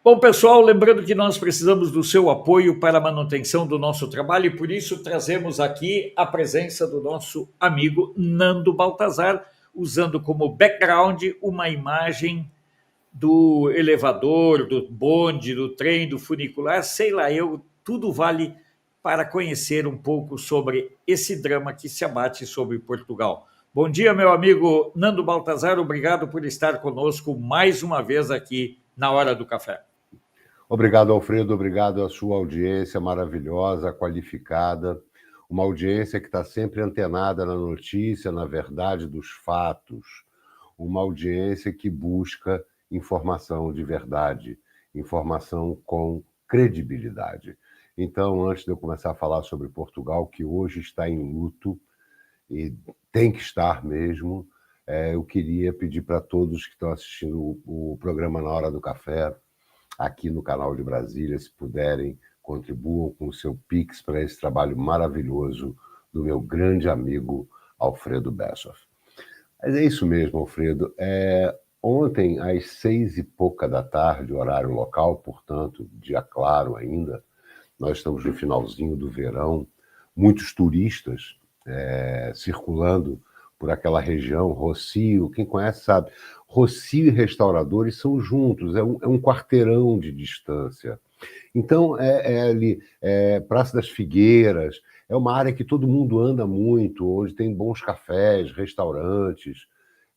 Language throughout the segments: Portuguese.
Bom, pessoal, lembrando que nós precisamos do seu apoio para a manutenção do nosso trabalho e por isso trazemos aqui a presença do nosso amigo Nando Baltazar, usando como background uma imagem do elevador, do bonde, do trem, do funicular, sei lá eu, tudo vale para conhecer um pouco sobre esse drama que se abate sobre Portugal. Bom dia, meu amigo Nando Baltazar, obrigado por estar conosco mais uma vez aqui na Hora do Café. Obrigado, Alfredo, obrigado à sua audiência maravilhosa, qualificada, uma audiência que está sempre antenada na notícia, na verdade dos fatos, uma audiência que busca informação de verdade, informação com credibilidade. Então, antes de eu começar a falar sobre Portugal, que hoje está em luto, e tem que estar mesmo, eu queria pedir para todos que estão assistindo o programa Na Hora do Café, aqui no canal de Brasília, se puderem, contribuam com o seu Pix para esse trabalho maravilhoso do meu grande amigo Alfredo Bessoff. Mas é isso mesmo, Alfredo. Ontem, às 6h pouca da tarde, horário local, portanto, dia claro ainda, nós estamos no finalzinho do verão, muitos turistas circulando por aquela região, Rossio, quem conhece sabe, Rossio e restauradores são juntos, é um quarteirão de distância. Então, ali, Praça das Figueiras, é uma área que todo mundo anda muito, onde tem bons cafés, restaurantes,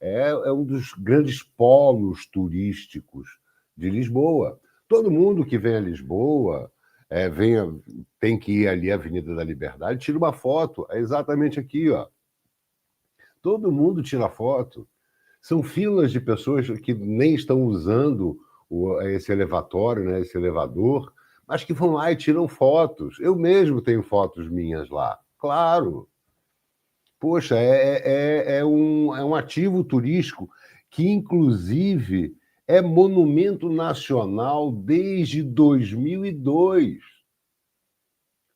é um dos grandes polos turísticos de Lisboa. Todo mundo que vem a Lisboa tem que ir ali à Avenida da Liberdade, tira uma foto, é exatamente aqui, ó. Todo mundo tira foto. São filas de pessoas que nem estão usando esse elevatório, né, esse elevador, mas que vão lá e tiram fotos. Eu mesmo tenho fotos minhas lá. Claro. Poxa, é um ativo turístico que, inclusive, é monumento nacional desde 2002.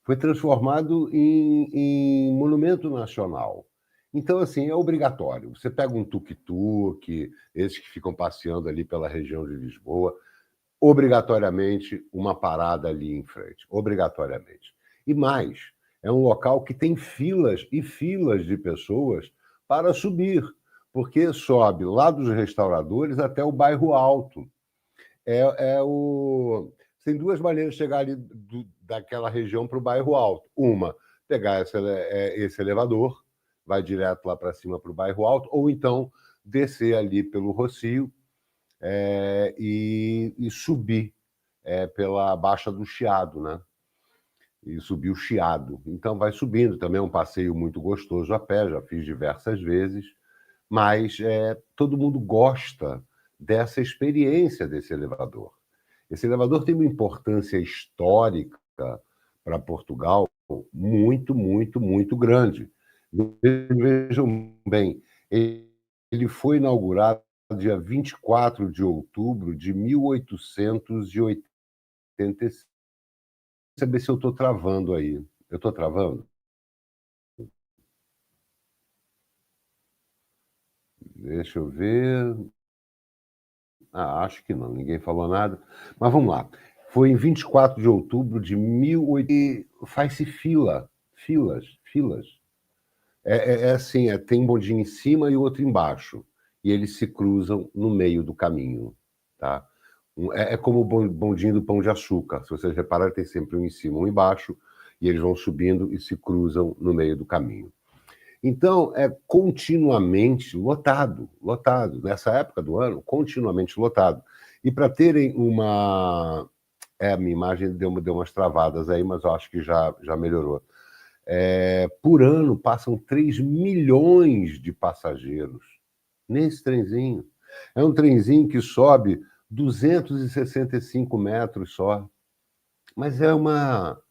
Foi transformado em monumento nacional. Então, assim, é obrigatório. Você pega um tuk-tuk, esses que ficam passeando ali pela região de Lisboa, obrigatoriamente uma parada ali em frente, obrigatoriamente. E mais, é um local que tem filas e filas de pessoas para subir, porque sobe lá dos restauradores até o bairro Alto. Tem duas maneiras de chegar ali daquela região para o bairro Alto. Uma, pegar esse elevador, vai direto lá para cima para o bairro Alto, ou então descer ali pelo Rossio e subir pela Baixa do Chiado, né? E subir o Chiado. Então vai subindo, também é um passeio muito gostoso a pé, já fiz diversas vezes, mas todo mundo gosta dessa experiência desse elevador. Esse elevador tem uma importância histórica para Portugal muito, muito, muito grande. Vejam bem, ele foi inaugurado dia 24 de outubro de 1886. Saber se eu estou travando aí. Eu estou travando? Deixa eu ver. Acho que não, ninguém falou nada. Mas vamos lá. Foi em 24 de outubro de 1800. Faz-se filas. Assim, tem um bondinho em cima e outro embaixo. E eles se cruzam no meio do caminho. Tá? É como o bondinho do Pão de Açúcar. Se vocês repararem, tem sempre um em cima, um embaixo, e eles vão subindo e se cruzam no meio do caminho. Então, é continuamente lotado. Nessa época do ano, continuamente lotado. E para terem uma... a minha imagem deu umas travadas aí, mas eu acho que já melhorou. Por ano, passam 3 milhões de passageiros nesse trenzinho. É um trenzinho que sobe 265 metros só. Mas é uma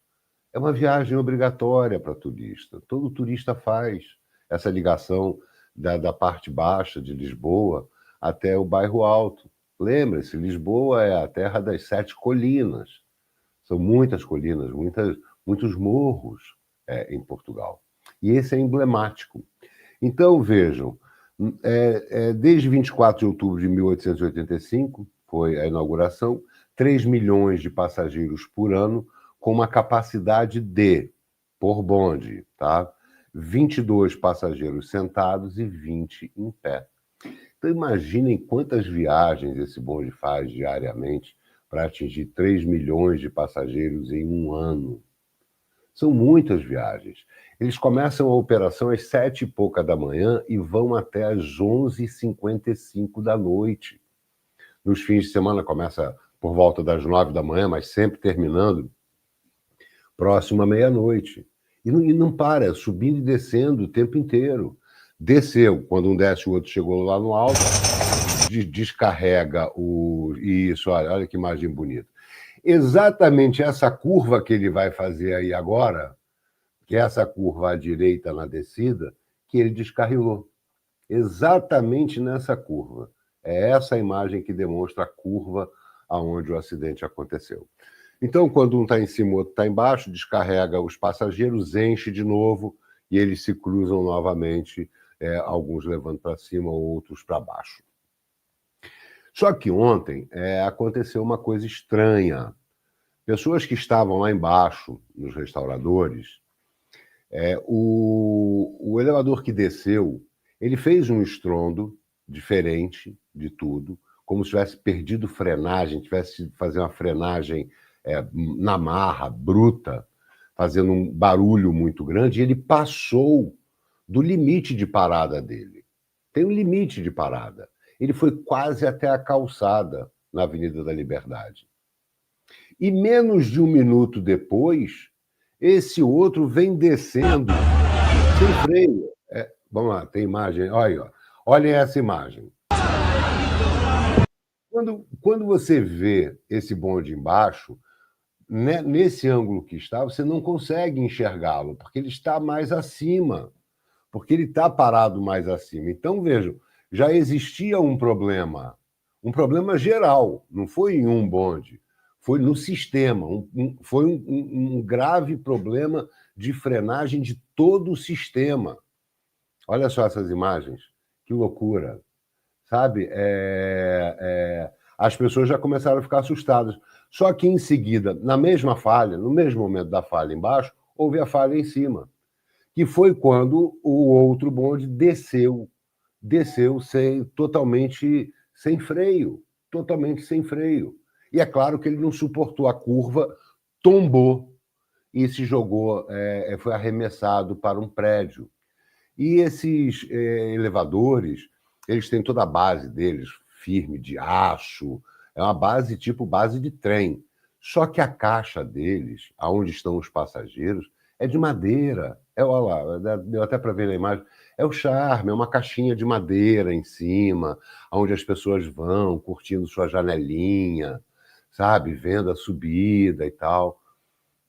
viagem obrigatória para turista. Todo turista faz essa ligação da parte baixa de Lisboa até o bairro Alto. Lembre-se, Lisboa é a terra das 7 colinas. São muitas colinas, muitos morros em Portugal. E esse é emblemático. Então, vejam, Desde 24 de outubro de 1885, foi a inauguração, 3 milhões de passageiros por ano, com uma capacidade de, por bonde, tá? 22 passageiros sentados e 20 em pé. Então, imaginem quantas viagens esse bonde faz diariamente para atingir 3 milhões de passageiros em um ano. São muitas viagens. Eles começam a operação às 7 e pouca da manhã e vão até às 11h55 da noite. Nos fins de semana começa por volta das 9 da manhã, mas sempre terminando próximo à meia-noite. E não para, subindo e descendo o tempo inteiro. Desceu, quando um desce, o outro chegou lá no alto, descarrega o... Isso, olha que imagem bonita. Exatamente essa curva que ele vai fazer aí agora, que é essa curva à direita na descida, que ele descarrilou. Exatamente nessa curva. É essa imagem que demonstra a curva aonde o acidente aconteceu. Então, quando um está em cima, o outro está embaixo, descarrega os passageiros, enche de novo e eles se cruzam novamente, alguns levando para cima, outros para baixo. Só que ontem aconteceu uma coisa estranha. Pessoas que estavam lá embaixo, nos restauradores, o elevador que desceu, ele fez um estrondo diferente de tudo, como se tivesse perdido frenagem, tivesse fazer uma frenagem na marra, bruta, fazendo um barulho muito grande, e ele passou do limite de parada dele. Tem um limite de parada. Ele foi quase até a calçada na Avenida da Liberdade. E menos de um minuto depois, esse outro vem descendo sem freio. Vamos lá, tem imagem. Olhem essa imagem. Quando você vê esse bonde embaixo, né, nesse ângulo que está, você não consegue enxergá-lo, porque ele está mais acima, porque ele está parado mais acima. Então, vejam, já existia um problema geral, não foi em um bonde, foi no sistema, foi um grave problema de frenagem de todo o sistema. Olha só essas imagens, que loucura, sabe? As pessoas já começaram a ficar assustadas. Só que, em seguida, na mesma falha, no mesmo momento da falha embaixo, houve a falha em cima, que foi quando o outro bonde desceu totalmente sem freio, E é claro que ele não suportou a curva, tombou e se jogou, foi arremessado para um prédio. E esses elevadores, eles têm toda a base deles, firme, de aço, é uma base tipo base de trem. Só que a caixa deles, aonde estão os passageiros, é de madeira. Olha lá, deu até para ver na imagem. É o charme, é uma caixinha de madeira em cima, onde as pessoas vão curtindo sua janelinha, sabe, vendo a subida e tal.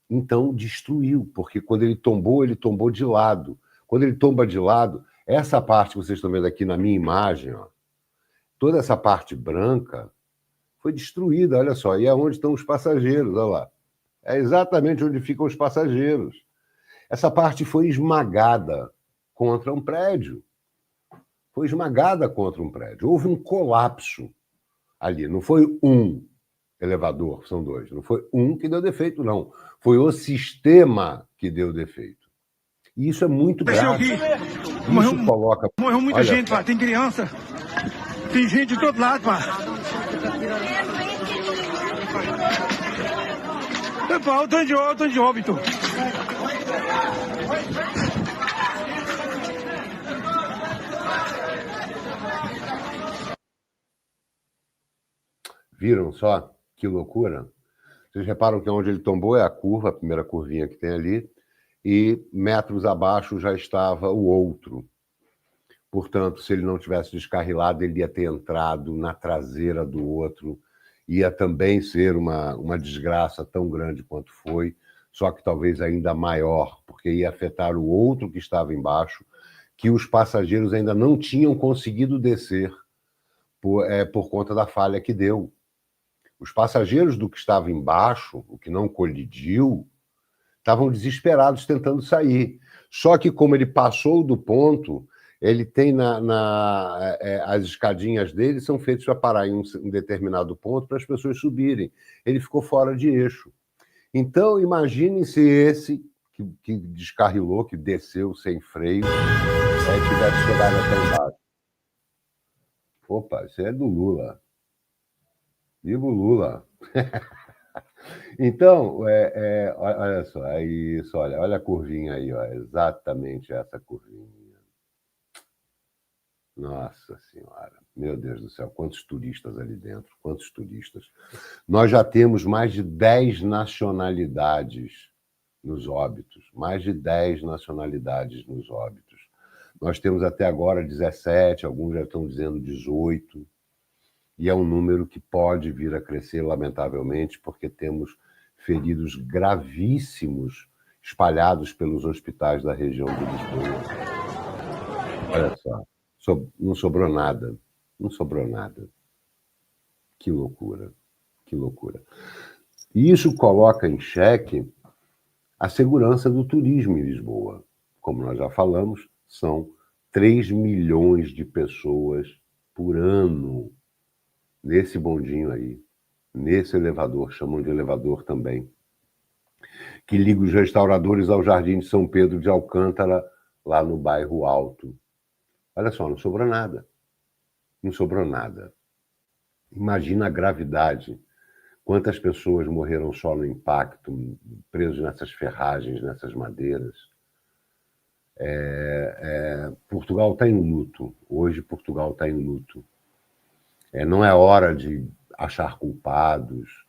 Então, destruiu, porque quando ele tombou de lado. Quando ele tomba de lado, essa parte que vocês estão vendo aqui na minha imagem, toda essa parte branca foi destruída, olha só, e é onde estão os passageiros, olha lá. É exatamente onde ficam os passageiros. Essa parte foi esmagada contra um prédio. Houve um colapso ali. Não foi um elevador, são dois. Não foi um que deu defeito, não. Foi o sistema que deu defeito. E isso é muito grave. Isso coloca... Morreu muita gente, pá. Tem criança. Tem gente de todo lado, pá. Pá, o tanto de óbito. Viram só? Que loucura. Vocês reparam que onde ele tombou é a curva, a primeira curvinha que tem ali, e metros abaixo já estava o outro. Portanto, se ele não tivesse descarrilado, ele ia ter entrado na traseira do outro, ia também ser uma desgraça tão grande quanto foi, só que talvez ainda maior, porque ia afetar o outro que estava embaixo, que os passageiros ainda não tinham conseguido descer por conta da falha que deu. Os passageiros do que estava embaixo, o que não colidiu, estavam desesperados tentando sair. Só que como ele passou do ponto, Ele tem as escadinhas dele são feitas para parar em um determinado ponto para as pessoas subirem. Ele ficou fora de eixo. Então, imagine se esse que descarrilou, que desceu sem freio, tivesse chegado até embaixo. Opa, isso é do Lula. Viva o Lula! Então, olha só, é isso, olha a curvinha aí, ó, exatamente essa curvinha. Nossa Senhora, meu Deus do céu, quantos turistas ali dentro, quantos turistas. Nós já temos mais de 10 nacionalidades nos óbitos, mais de 10 nacionalidades nos óbitos. Nós temos até agora 17, alguns já estão dizendo 18, e é um número que pode vir a crescer, lamentavelmente, porque temos feridos gravíssimos espalhados pelos hospitais da região de Lisboa. Olha só. Não sobrou nada. Não sobrou nada. Que loucura. Que loucura. E isso coloca em xeque a segurança do turismo em Lisboa. Como nós já falamos, são 3 milhões de pessoas por ano nesse bondinho aí, nesse elevador, chamam de elevador também, que liga os restauradores ao Jardim de São Pedro de Alcântara, lá no bairro Alto. Olha só, não sobrou nada. Não sobrou nada. Imagina a gravidade. Quantas pessoas morreram só no impacto, presos nessas ferragens, nessas madeiras. Portugal está em luto. Hoje, Portugal está em luto. Não é hora de achar culpados,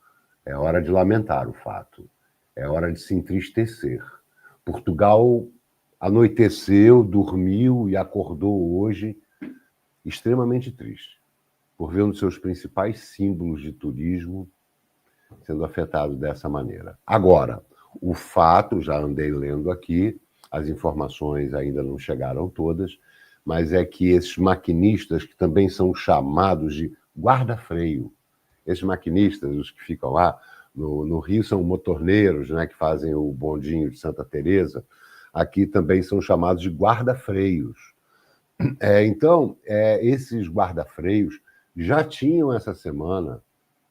é hora de lamentar o fato. É hora de se entristecer. Portugal anoiteceu, dormiu e acordou hoje extremamente triste, por ver um dos seus principais símbolos de turismo sendo afetado dessa maneira. Agora, o fato, já andei lendo aqui, as informações ainda não chegaram todas, mas é que esses maquinistas, que também são chamados de guarda-freio, esses maquinistas, os que ficam lá no Rio, são motorneiros, né, que fazem o bondinho de Santa Teresa. Aqui também são chamados de guarda-freios. Então, esses guarda-freios já tinham essa semana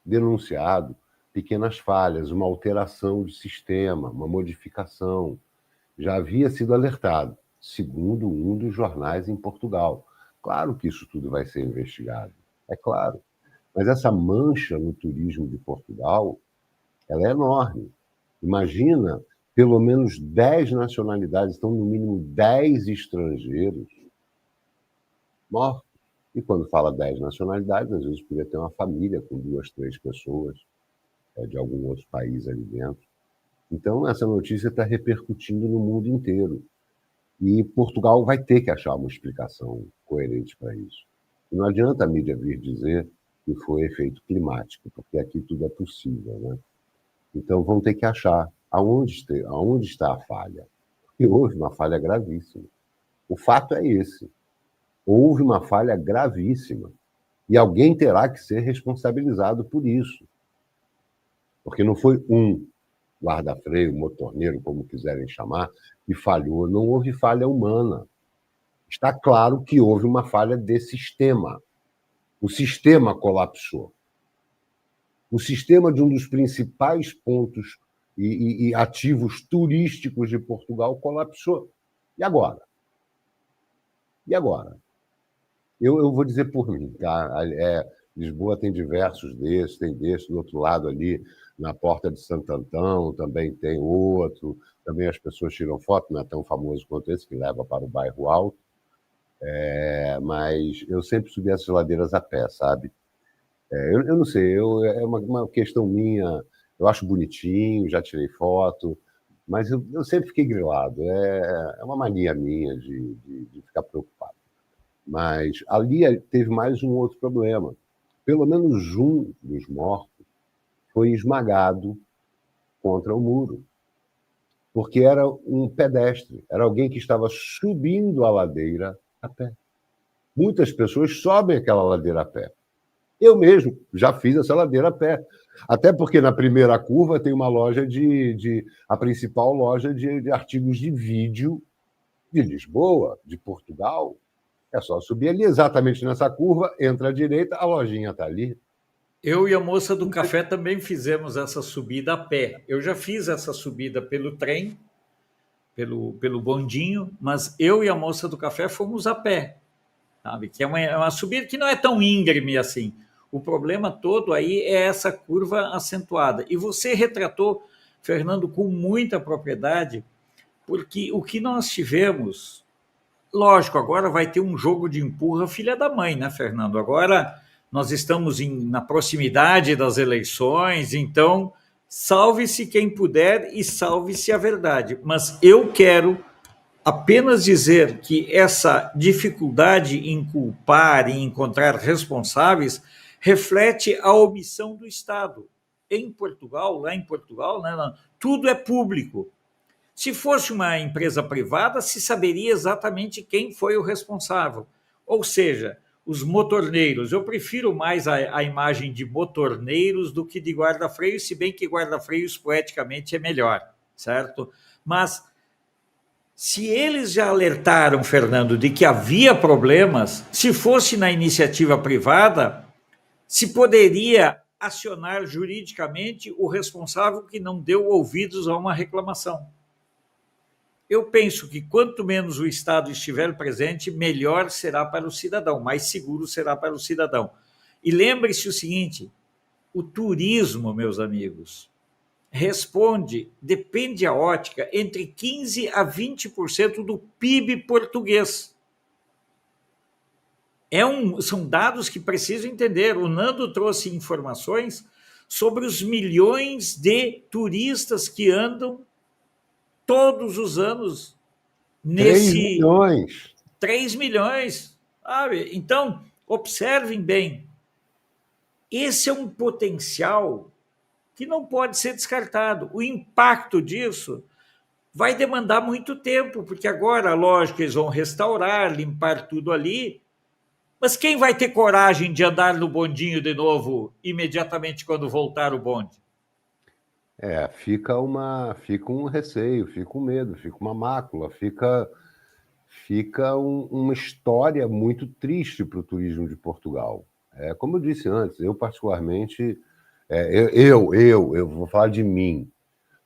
denunciado pequenas falhas, uma alteração de sistema, uma modificação. Já havia sido alertado, segundo um dos jornais em Portugal. Claro que isso tudo vai ser investigado, é claro. Mas essa mancha no turismo de Portugal, ela é enorme. Imagina, pelo menos 10 nacionalidades, estão no mínimo 10 estrangeiros mortos. E quando fala 10 nacionalidades, às vezes podia ter uma família com 2, 3 pessoas de algum outro país ali dentro. Então, essa notícia está repercutindo no mundo inteiro. E Portugal vai ter que achar uma explicação coerente para isso. E não adianta a mídia vir dizer que foi efeito climático, porque aqui tudo é possível, né? Então, vão ter que achar aonde está a falha. E houve uma falha gravíssima. O fato é esse. Houve uma falha gravíssima. E alguém terá que ser responsabilizado por isso. Porque não foi um guarda-freio, motorneiro, como quiserem chamar, que falhou. Não houve falha humana. Está claro que houve uma falha de sistema. O sistema colapsou. O sistema de um dos principais pontos e ativos turísticos de Portugal colapsou. E agora? E agora? Eu vou dizer por mim, tá? Lisboa tem diversos desses, tem desse do outro lado ali, na Porta de Santo Antão, também tem outro, também as pessoas tiram foto, não é tão famoso quanto esse, que leva para o bairro Alto, mas eu sempre subi essas ladeiras a pé, sabe? Eu não sei, é uma questão minha, eu acho bonitinho, já tirei foto, mas eu sempre fiquei grilado, é uma mania minha de ficar preocupado. Mas ali teve mais um outro problema. Pelo menos um dos mortos foi esmagado contra o muro, porque era um pedestre, era alguém que estava subindo a ladeira a pé. Muitas pessoas sobem aquela ladeira a pé. Eu mesmo já fiz essa ladeira a pé. Até porque na primeira curva tem uma loja a principal loja de artigos de vídeo de Lisboa, de Portugal. É só subir ali, exatamente nessa curva, entra à direita, a lojinha está ali. Eu e a moça do café também fizemos essa subida a pé. Eu já fiz essa subida pelo trem, pelo bondinho, mas eu e a moça do café fomos a pé, sabe? Que é uma subida que não é tão íngreme assim. O problema todo aí é essa curva acentuada. E você retratou, Fernando, com muita propriedade, porque o que nós tivemos, lógico, agora vai ter um jogo de empurra filha da mãe, né, Fernando? Agora nós estamos na proximidade das eleições, então salve-se quem puder e salve-se a verdade. Mas eu quero apenas dizer que essa dificuldade em culpar e encontrar responsáveis reflete a omissão do Estado. Em Portugal, lá em Portugal, né, tudo é público. Se fosse uma empresa privada, se saberia exatamente quem foi o responsável. Ou seja, os motorneiros. Eu prefiro mais a imagem de motorneiros do que de guarda-freios, se bem que guarda-freios poeticamente é melhor, certo? Mas se eles já alertaram, Fernando, de que havia problemas, se fosse na iniciativa privada, se poderia acionar juridicamente o responsável que não deu ouvidos a uma reclamação. Eu penso que quanto menos o Estado estiver presente, melhor será para o cidadão, mais seguro será para o cidadão. E lembre-se o seguinte: o turismo, meus amigos, depende a ótica, entre 15% a 20% do PIB português. São dados que precisam entender. O Nando trouxe informações sobre os milhões de turistas que andam todos os anos nesse... 3 milhões. 3 milhões, sabe? Então, observem bem, esse é um potencial que não pode ser descartado. O impacto disso vai demandar muito tempo, porque agora, lógico, eles vão restaurar, limpar tudo ali, mas quem vai ter coragem de andar no bondinho de novo imediatamente quando voltar o bonde? Fica um receio, fica um medo, fica uma mácula, fica uma história muito triste para o turismo de Portugal. Como eu disse antes, eu particularmente, eu vou falar de mim.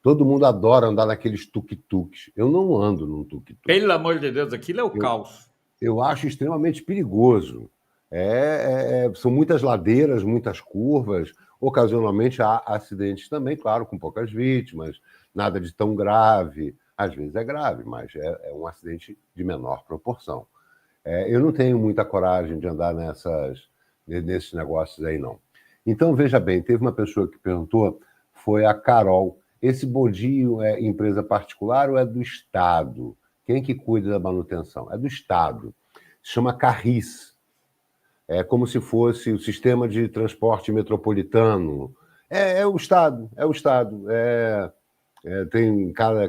Todo mundo adora andar naqueles tuk-tuks. Eu não ando num tuk-tuk. Pelo amor de Deus, aquilo é o caos. Eu acho extremamente perigoso. São muitas ladeiras, muitas curvas. Ocasionalmente há acidentes também, claro, com poucas vítimas, nada de tão grave. Às vezes é grave, mas é um acidente de menor proporção. Eu não tenho muita coragem de andar nesses negócios aí, não. Então, veja bem, teve uma pessoa que perguntou, foi a Carol. Esse bondinho é empresa particular ou é do Estado? Quem que cuida da manutenção? É do Estado. Se chama Carris. É como se fosse o sistema de transporte metropolitano. É o Estado, é o Estado.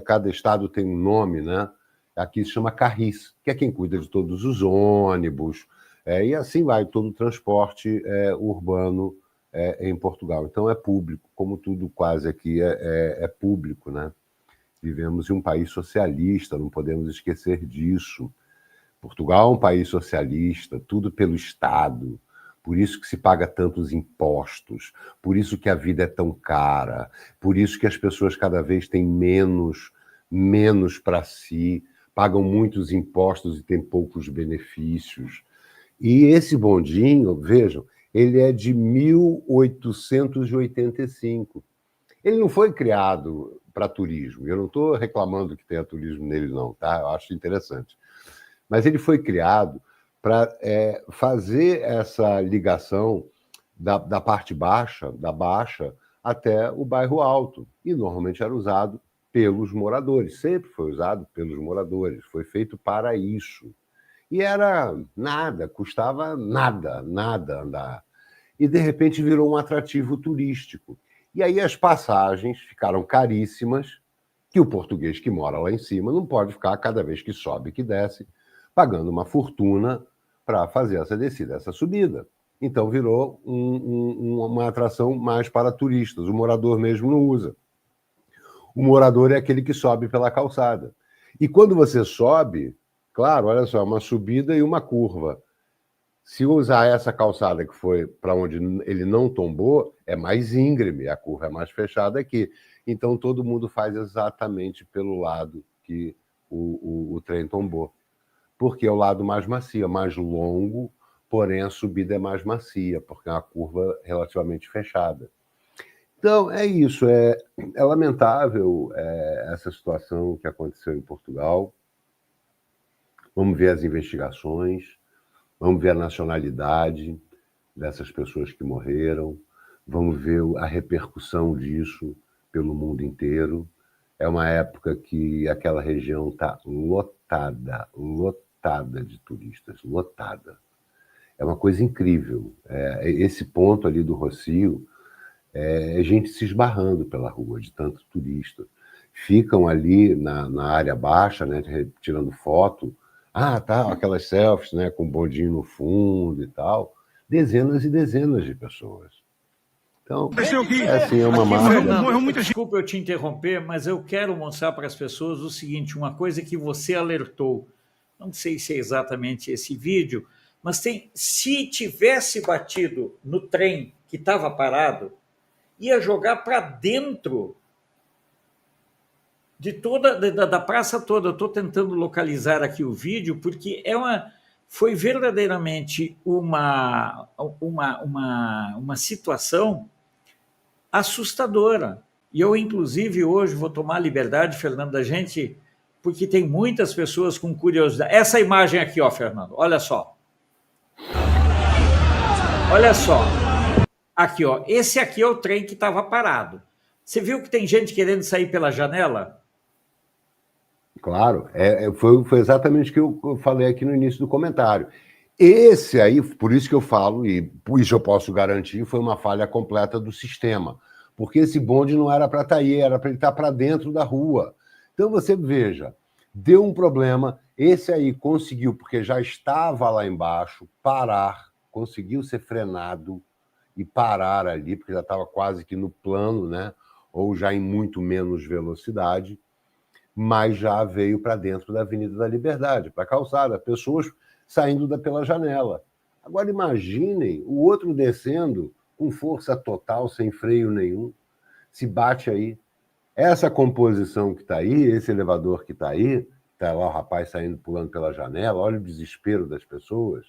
Cada estado tem um nome, né? Aqui se chama Carris, que é quem cuida de todos os ônibus, e assim vai, todo o transporte urbano em Portugal. Então é público, como tudo quase aqui é público, né? Vivemos em um país socialista, não podemos esquecer disso. Portugal é um país socialista, tudo pelo Estado, por isso que se paga tantos impostos, por isso que a vida é tão cara, por isso que as pessoas cada vez têm menos para si, pagam muitos impostos e têm poucos benefícios. E esse bondinho, vejam, ele é de 1885. Ele não foi criado para turismo. Eu não estou reclamando que tenha turismo nele, não, tá? Eu acho interessante. Mas ele foi criado para fazer essa ligação da parte baixa, da Baixa, até o bairro Alto. E normalmente era usado pelos moradores, sempre foi usado pelos moradores, foi feito para isso. E era nada, custava nada andar. E, de repente, virou um atrativo turístico. E aí as passagens ficaram caríssimas, que o português que mora lá em cima não pode ficar, cada vez que sobe, que desce, pagando uma fortuna para fazer essa descida, essa subida. Então virou uma atração mais para turistas. O morador mesmo não usa. O morador é aquele que sobe pela calçada. E quando você sobe, Claro, olha só, uma subida e uma curva. Se usar essa calçada que foi para onde ele não tombou, é mais íngreme, a curva é mais fechada aqui. Então, todo mundo faz exatamente pelo lado que o trem tombou. Porque é o lado mais macio, é mais longo, porém a subida é mais macia, porque é uma curva relativamente fechada. Então, é isso. É lamentável essa situação que aconteceu em Portugal. Vamos ver as investigações, vamos ver a nacionalidade dessas pessoas que morreram, vamos ver a repercussão disso pelo mundo inteiro. É uma época que aquela região está lotada de turistas, lotada. É uma coisa incrível. Esse ponto ali do Rossio, é gente se esbarrando pela rua, de tanto turista. Ficam ali na área baixa, né, tirando foto. Tá, aquelas selfies, né, com o bondinho no fundo e tal. Dezenas e dezenas de pessoas. Então, assim, é uma marca. Desculpa eu te interromper, mas eu quero mostrar para as pessoas o seguinte, uma coisa que você alertou. Não sei se é exatamente esse vídeo, mas se tivesse batido no trem que estava parado, ia jogar para dentro de da praça toda. Eu estou tentando localizar aqui o vídeo, porque foi verdadeiramente uma situação assustadora. E eu, inclusive, hoje vou tomar a liberdade, Fernando, da gente, porque tem muitas pessoas com curiosidade. Essa imagem aqui, ó, Fernando, olha só. Olha só. Aqui, ó. Esse aqui é o trem que estava parado. Você viu que tem gente querendo sair pela janela? Claro, foi exatamente o que eu falei aqui no início do comentário. Esse aí, por isso que eu falo, e por isso eu posso garantir, foi uma falha completa do sistema. Porque esse bonde não era para estar aí, era para ele estar para dentro da rua. Então você veja, deu um problema, esse aí conseguiu, porque já estava lá embaixo, parar, conseguiu ser frenado e parar ali, porque já estava quase que no plano, né? Ou já em muito menos velocidade, mas já veio para dentro da Avenida da Liberdade, para a calçada, pessoas saindo pela janela. Agora imaginem o outro descendo com força total, sem freio nenhum, se bate aí. Essa composição que está aí, esse elevador que está aí, está lá o rapaz saindo, pulando pela janela, olha o desespero das pessoas.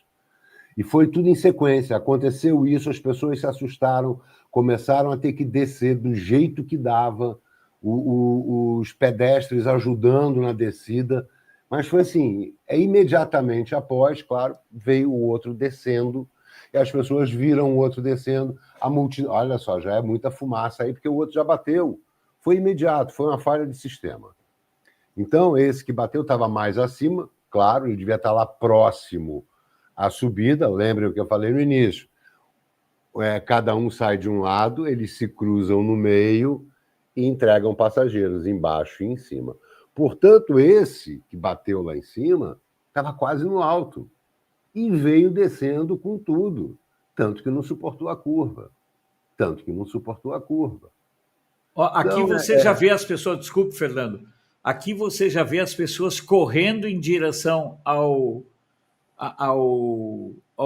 E foi tudo em sequência. Aconteceu isso, as pessoas se assustaram, começaram a ter que descer do jeito que dava, os pedestres ajudando na descida, mas foi assim, imediatamente após, claro, veio o outro descendo, e as pessoas viram o outro descendo, olha só, já é muita fumaça aí, porque o outro já bateu. Foi imediato, foi uma falha de sistema. Então, esse que bateu estava mais acima, claro, ele devia estar lá próximo à subida, lembrem o que eu falei no início. Cada um sai de um lado, eles se cruzam no meio e entregam passageiros embaixo e em cima. Portanto, esse que bateu lá em cima estava quase no alto e veio descendo com tudo, tanto que não suportou a curva. Ó, aqui então, você já vê as pessoas, desculpe, Fernando, aqui você já vê as pessoas correndo em direção ao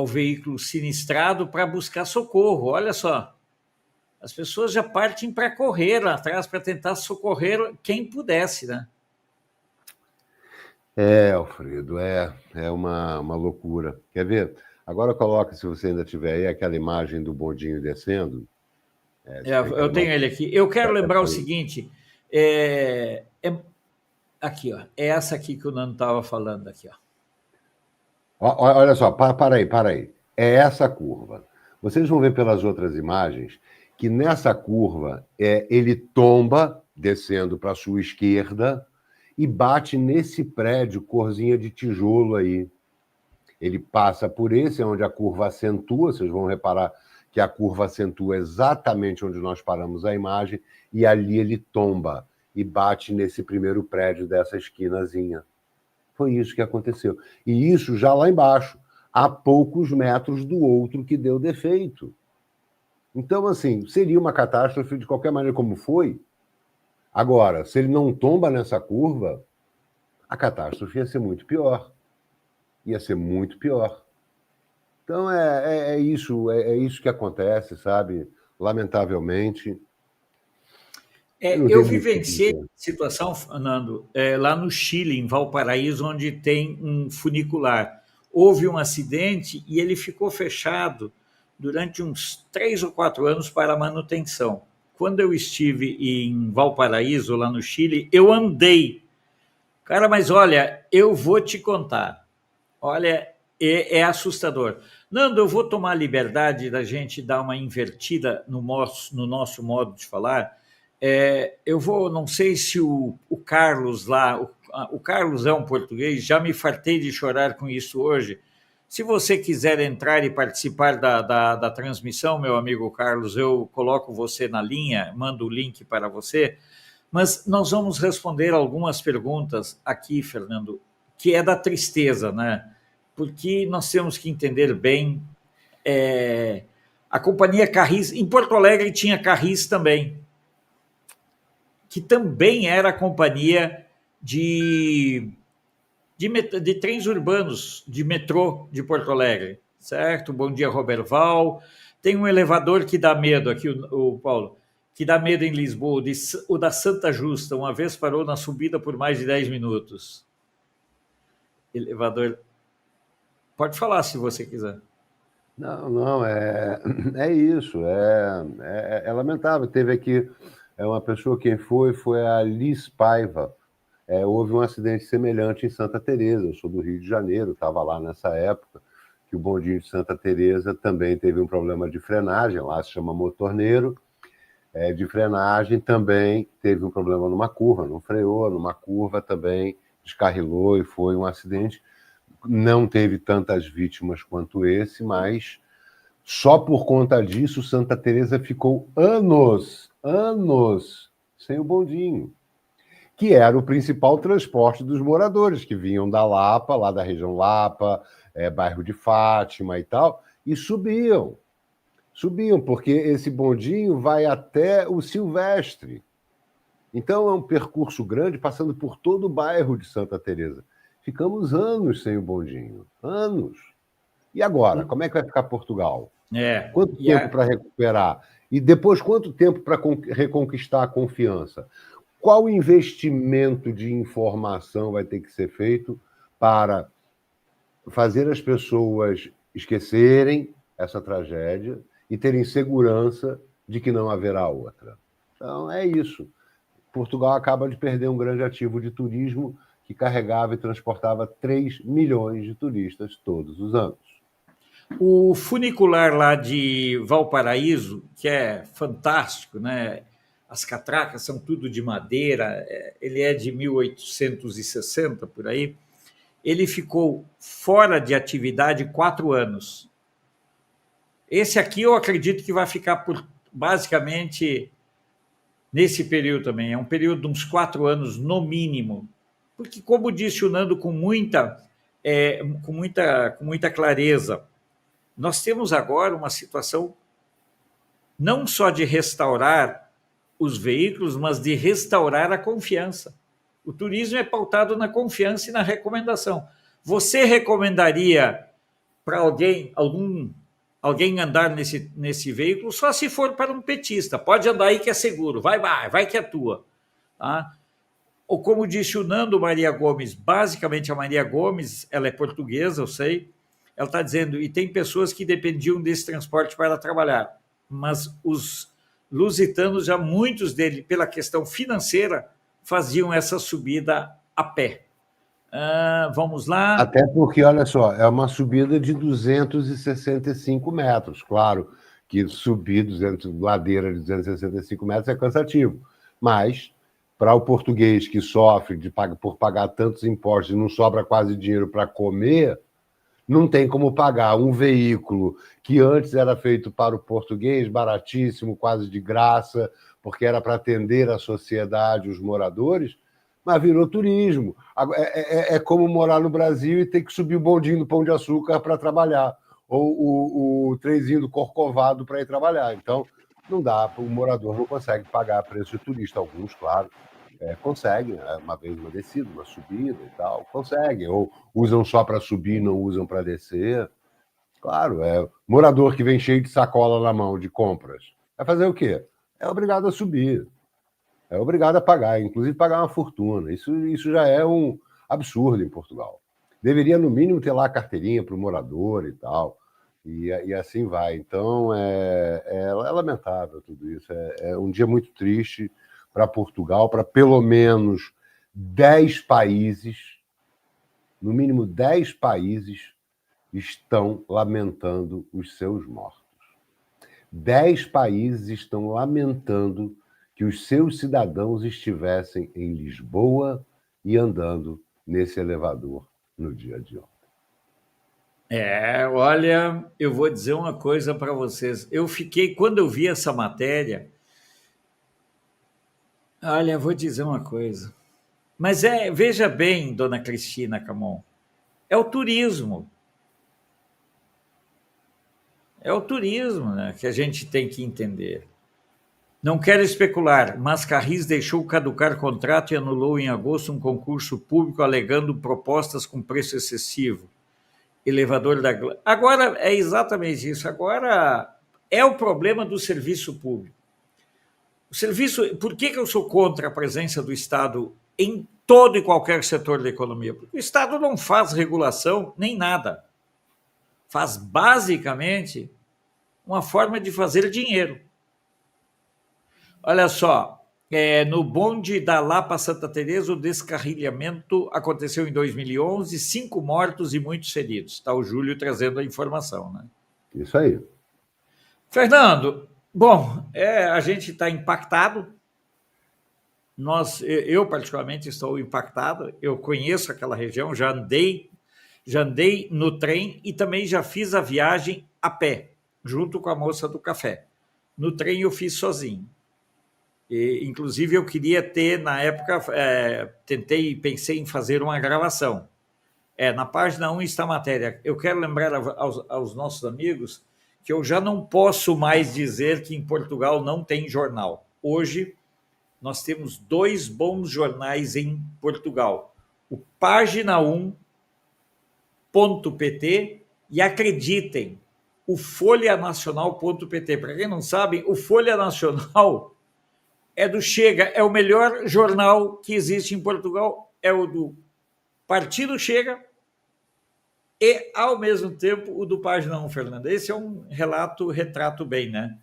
veículo sinistrado para buscar socorro. Olha só, as pessoas já partem para correr lá atrás para tentar socorrer quem pudesse, né? Alfredo, é uma loucura. Quer ver? Agora coloca, se você ainda tiver aí, aquela imagem do bondinho descendo. Eu tenho ele aqui. Eu quero lembrar o seguinte, aqui, ó, é essa aqui que o Nando estava falando, aqui, ó. Olha só, para aí. É essa curva. Vocês vão ver pelas outras imagens que nessa curva ele tomba, descendo para a sua esquerda, e bate nesse prédio, corzinha de tijolo aí. Ele passa por esse, é onde a curva acentua, vocês vão reparar que a curva acentua exatamente onde nós paramos a imagem, e ali ele tomba e bate nesse primeiro prédio dessa esquinazinha. Foi isso que aconteceu. E isso já lá embaixo, a poucos metros do outro que deu defeito. Então, assim, seria uma catástrofe de qualquer maneira como foi. Agora, se ele não tomba nessa curva, a catástrofe ia ser muito pior. ia ser muito pior. Então é isso que acontece, sabe? Lamentavelmente. Eu vivenciei a situação, Fernando, lá no Chile, em Valparaíso, onde tem um funicular. Houve um acidente e ele ficou fechado durante uns 3 ou 4 anos para manutenção. Quando eu estive em Valparaíso, lá no Chile, eu andei. Cara, mas olha, eu vou te contar. Olha, é assustador. Nando, eu vou tomar a liberdade da gente dar uma invertida no nosso modo de falar. Eu vou, não sei se o Carlos lá, o Carlos é um português, já me fartei de chorar com isso hoje. Se você quiser entrar e participar da transmissão, meu amigo Carlos, eu coloco você na linha, mando o link para você. Mas nós vamos responder algumas perguntas aqui, Fernando, que é da tristeza, né? Porque nós temos que entender bem. A companhia Carris, em Porto Alegre tinha Carris também, que também era a companhia de trens urbanos, de metrô de Porto Alegre, certo? Bom dia, Roberval. Tem um elevador que dá medo aqui, o Paulo, que dá medo em Lisboa, o da Santa Justa, uma vez parou na subida por mais de 10 minutos. Elevador. Pode falar se você quiser. Não, é isso, é lamentável. Teve aqui uma pessoa, quem foi a Liz Paiva. Houve um acidente semelhante em Santa Teresa. Eu sou do Rio de Janeiro, estava lá nessa época, que o bondinho de Santa Teresa também teve um problema de frenagem, lá se chama motorneiro, de frenagem, também teve um problema numa curva, não freou, numa curva também descarrilou e foi um acidente. Não teve tantas vítimas quanto esse, mas só por conta disso Santa Teresa ficou anos sem o bondinho, que era o principal transporte dos moradores, que vinham da Lapa, lá da região Lapa, bairro de Fátima e tal, e subiam, porque esse bondinho vai até o Silvestre. Então é um percurso grande, passando por todo o bairro de Santa Teresa. Ficamos anos sem o bondinho, anos. E agora, como é que vai ficar Portugal? Quanto tempo para recuperar? E depois, quanto tempo para reconquistar a confiança? Qual investimento de informação vai ter que ser feito para fazer as pessoas esquecerem essa tragédia e terem segurança de que não haverá outra? Então, é isso. Portugal acaba de perder um grande ativo de turismo que carregava e transportava 3 milhões de turistas todos os anos. O funicular lá de Valparaíso, que é fantástico, né? As catracas são tudo de madeira, ele é de 1860, por aí. Ele ficou fora de atividade 4 anos. Esse aqui eu acredito que vai ficar por basicamente nesse período também. É um período de uns 4 anos no mínimo. Porque, como disse o Nando com muita clareza, nós temos agora uma situação não só de restaurar os veículos, mas de restaurar a confiança. O turismo é pautado na confiança e na recomendação. Você recomendaria para alguém andar nesse veículo só se for para um petista? Pode andar aí que é seguro, vai que é tua. Tá? Ou como disse o Nando, Maria Gomes, basicamente a Maria Gomes, ela é portuguesa, eu sei, ela está dizendo, e tem pessoas que dependiam desse transporte para trabalhar, mas os lusitanos, já muitos deles, pela questão financeira, faziam essa subida a pé. Vamos lá. Até porque, olha só, é uma subida de 265 metros. Claro que subir ladeira de 265 metros é cansativo, mas para o português que sofre por pagar tantos impostos e não sobra quase dinheiro para comer, não tem como pagar um veículo que antes era feito para o português, baratíssimo, quase de graça, porque era para atender a sociedade, os moradores, mas virou turismo. É como morar no Brasil e ter que subir o bondinho do Pão de Açúcar para trabalhar, ou o trenzinho do Corcovado para ir trabalhar. Então, não dá, o morador não consegue pagar preço de turista, alguns, claro, conseguem, uma vez uma descida, uma subida e tal, conseguem. Ou usam só para subir, não usam para descer. Claro, morador que vem cheio de sacola na mão de compras. Vai fazer o quê? É obrigado a subir. É obrigado a pagar, inclusive pagar uma fortuna. Isso já é um absurdo em Portugal. Deveria, no mínimo, ter lá a carteirinha para o morador e tal. E assim vai. Então, é lamentável tudo isso. É um dia muito triste para Portugal, para pelo menos 10 países, no mínimo 10 países, estão lamentando os seus mortos. 10 países estão lamentando que os seus cidadãos estivessem em Lisboa e andando nesse elevador no dia de ontem. Olha, eu vou dizer uma coisa para vocês. Quando eu vi essa matéria, olha, eu vou dizer uma coisa. Mas veja bem, dona Cristina Camon, é o turismo. É o turismo, né, que a gente tem que entender. Não quero especular, mas Carris deixou caducar contrato e anulou em agosto um concurso público alegando propostas com preço excessivo. Elevador da... Agora, é exatamente isso. Agora, é o problema do serviço público. Por que eu sou contra a presença do Estado em todo e qualquer setor da economia? Porque o Estado não faz regulação nem nada. Faz basicamente uma forma de fazer dinheiro. Olha só, no bonde da Lapa Santa Teresa, o descarrilhamento aconteceu em 2011, 5 mortos e muitos feridos. Está o Júlio trazendo a informação, né? Isso aí. Fernando, bom, a gente está impactado. Eu particularmente estou impactado. Eu conheço aquela região, já andei no trem e também já fiz a viagem a pé, junto com a moça do café. No trem eu fiz sozinho. Inclusive, eu queria ter, na época, pensei em fazer uma gravação. Na página 1 está a matéria. Eu quero lembrar aos nossos amigos que eu já não posso mais dizer que em Portugal não tem jornal. Hoje, nós temos 2 bons jornais em Portugal. O Página 1.pt e, acreditem, o folhanacional.pt. Para quem não sabe, o Folha Nacional é do Chega, é o melhor jornal que existe em Portugal, é o do Partido Chega e, ao mesmo tempo, o do Página 1, Fernando. Esse é um retrato bem, né?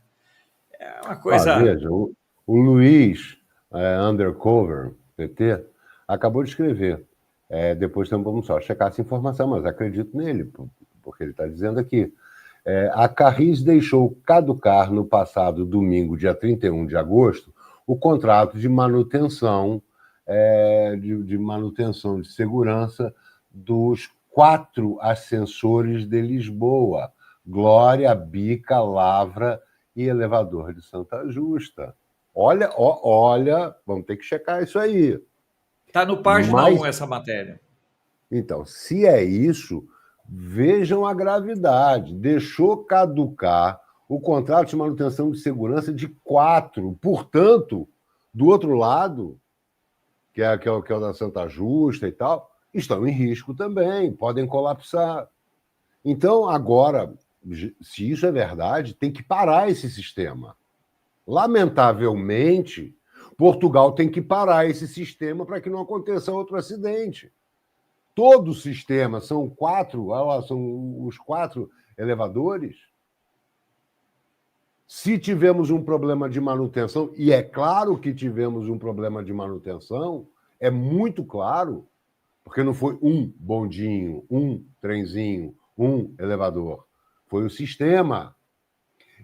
É uma coisa... Veja, o Luiz, Undercover, PT, acabou de escrever. Depois vamos só checar essa informação, mas acredito nele, porque ele está dizendo aqui. A Carris deixou caducar no passado domingo, dia 31 de agosto, o contrato de manutenção, de manutenção de segurança dos 4 ascensores de Lisboa: Glória, Bica, Lavra e Elevador de Santa Justa. Olha, vamos ter que checar isso aí. Está no Página 1 essa matéria. Então, se é isso, vejam a gravidade. Deixou caducar o contrato de manutenção de segurança de 4. Portanto, do outro lado, que é o da Santa Justa e tal, estão em risco também, podem colapsar. Então, agora, se isso é verdade, tem que parar esse sistema. Lamentavelmente, Portugal tem que parar esse sistema para que não aconteça outro acidente. Todo o sistema, são 4, são os 4 elevadores. Se tivemos um problema de manutenção, e é claro que tivemos um problema de manutenção, é muito claro, porque não foi um bondinho, um trenzinho, um elevador. Foi o sistema.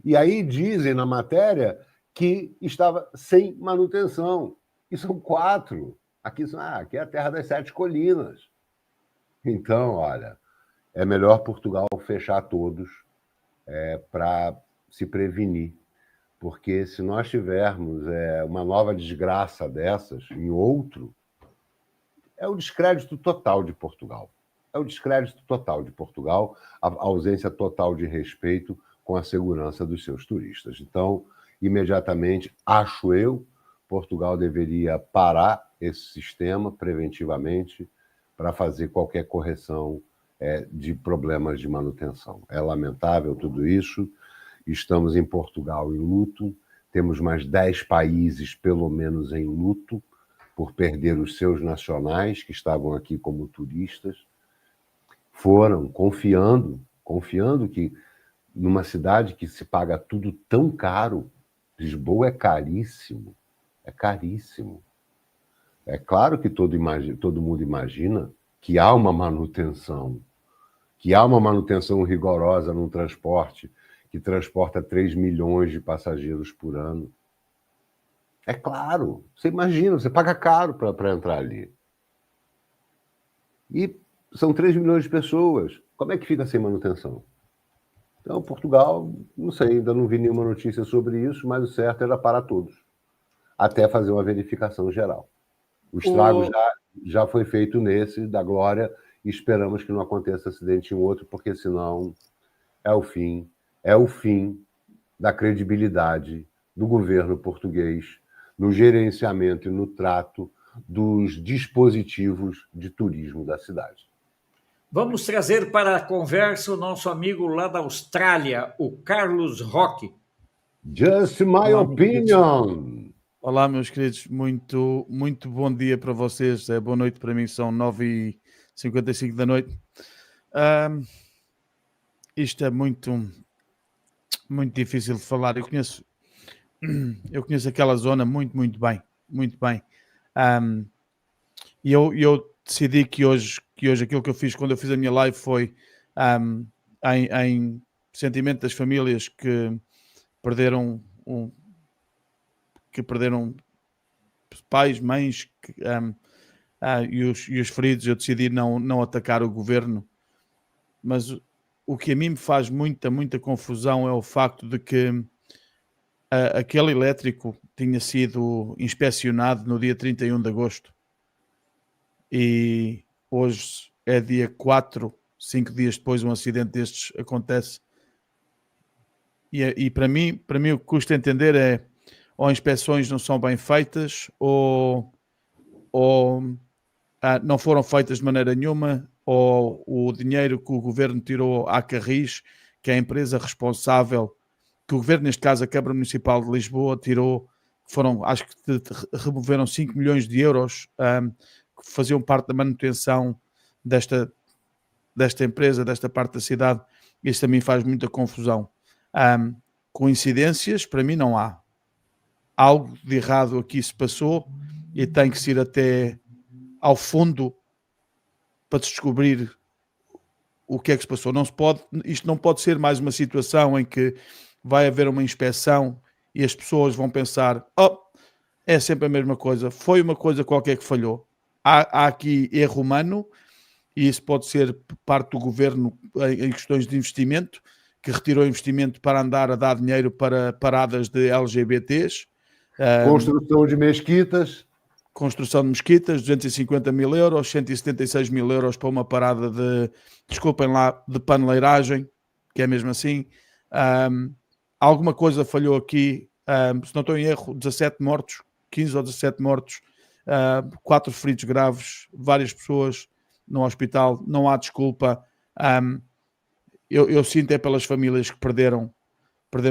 E aí dizem na matéria que estava sem manutenção. E são 4. Aqui é a terra das 7 colinas. Então, olha, é melhor Portugal fechar todos para se prevenir. Porque se nós tivermos uma nova desgraça dessas em outro, é o descrédito total de Portugal. É o descrédito total de Portugal, a ausência total de respeito com a segurança dos seus turistas. Então, imediatamente, acho eu, Portugal deveria parar esse sistema preventivamente para fazer qualquer correção de problemas de manutenção. É lamentável tudo isso. Estamos em Portugal em luto, temos mais 10 países, pelo menos, em luto, por perder os seus nacionais, que estavam aqui como turistas. Foram confiando que numa cidade que se paga tudo tão caro, Lisboa é caríssimo, é caríssimo. É claro que todo mundo imagina que há uma manutenção rigorosa num transporte que transporta 3 milhões de passageiros por ano. É claro, você imagina, você paga caro para entrar ali. E são 3 milhões de pessoas. Como é que fica sem manutenção? Então, Portugal, não sei, ainda não vi nenhuma notícia sobre isso, mas o certo era parar todos, até fazer uma verificação geral. O estrago já foi feito nesse, da Glória, e esperamos que não aconteça acidente em outro, porque senão é o fim da credibilidade do governo português no gerenciamento e no trato dos dispositivos de turismo da cidade. Vamos trazer para a conversa o nosso amigo lá da Austrália, o Carlos Roque. Just my opinion. Olá, meus queridos, muito bom dia para vocês. Boa noite para mim, são 9h55 da noite. Isto é muito difícil de falar. Eu conheço aquela zona muito bem. E eu decidi que hoje aquilo que eu fiz quando eu fiz a minha live foi em sentimento das famílias que perderam pais, mães e os feridos. Eu decidi não atacar o governo, mas o que a mim me faz muita confusão é o facto de que aquele elétrico tinha sido inspecionado no dia 31 de agosto e hoje é dia 4, 5 dias depois um acidente destes acontece. E para mim o que custa entender é ou inspeções não são bem feitas ou não foram feitas de maneira nenhuma, ou o dinheiro que o governo tirou à Carris, que é a empresa responsável, que o governo, neste caso a Câmara Municipal de Lisboa, tirou, acho que removeram 5 milhões de euros que faziam parte da manutenção desta empresa, desta parte da cidade. Isso também faz muita confusão. Coincidências, para mim não há. Algo de errado aqui se passou e tem que se ir até ao fundo para descobrir o que é que se passou. Isto não pode ser mais uma situação em que vai haver uma inspeção e as pessoas vão pensar, é sempre a mesma coisa, foi uma coisa qualquer que falhou. Há aqui erro humano, e isso pode ser parte do governo em questões de investimento, que retirou investimento para andar a dar dinheiro para paradas de LGBTs. Construção de mesquitas. Construção de mesquitas, 250 mil euros, 176 mil euros para uma parada de paneleiragem, que é mesmo assim. Alguma coisa falhou aqui, se não estou em erro, 17 mortos, 15 ou 17 mortos, 4 feridos graves, várias pessoas no hospital, não há desculpa. Eu sinto é pelas famílias que perderam